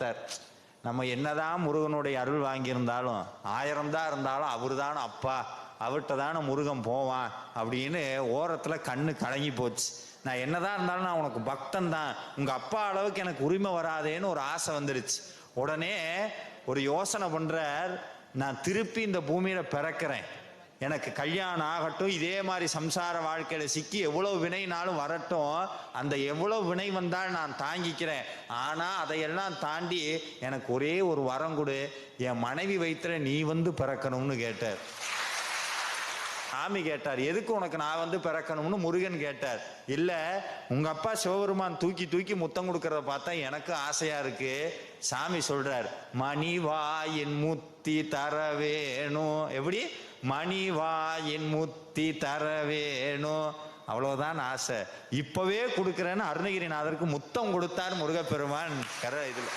Sir, நம்ம என்னதான் முருகனுடைய அருள் வாங்கியிருந்தாலும் 1000 தான் இருந்தாலும் அவரு தானே அப்பா, அவர்கிட்ட தானே முருகன் போவான் அப்படின்னு ஓரத்தில் கண்ணு கலங்கி போச்சு. நான் என்னதான் இருந்தாலும் நான் உனக்கு பக்தன் தான், உங்க அப்பா அளவுக்கு எனக்கு உரிமை வராதேன்னு ஒரு ஆசை வந்துருச்சு. உடனே ஒரு யோசனை பண்றார், நான் திருப்பி இந்த பூமியில பிறக்கிறேன், எனக்கு கல்யாணம் ஆகட்டும், இதே மாதிரி சம்சார வாழ்க்கையில சிக்கி எவ்வளவு வினைனாலும் வரட்டும், அந்த எவ்வளவு வினை வந்தால் நான் தாங்கிக்கிறேன், ஆனா அதையெல்லாம் தாண்டி எனக்கு ஒரே ஒரு வரம் கொடு, என் மனைவி வயித்துல நீ வந்து பிறக்கணும்னு கேட்டார். சாமி கேட்டார், எதுக்கு உனக்கு நான் வந்து பிறக்கணும்னு முருகன் கேட்டார். இல்ல, உங்க அப்பா சிவபெருமான் தூக்கி தூக்கி முத்தம் கொடுக்கறத பார்த்தா எனக்கு ஆசையா இருக்கு. சாமி சொல்றார், மணிவாயின் முத்தி தர வேணும். எப்படி? மணிவாயின் முத்தி தர வேணும், அவ்வளவுதான் ஆசை, இப்பவே கொடுக்கிறேன்னு அருணகிரிநாதருக்கு முத்தம் கொடுத்தார் முருகப்பெருமான் இதுல.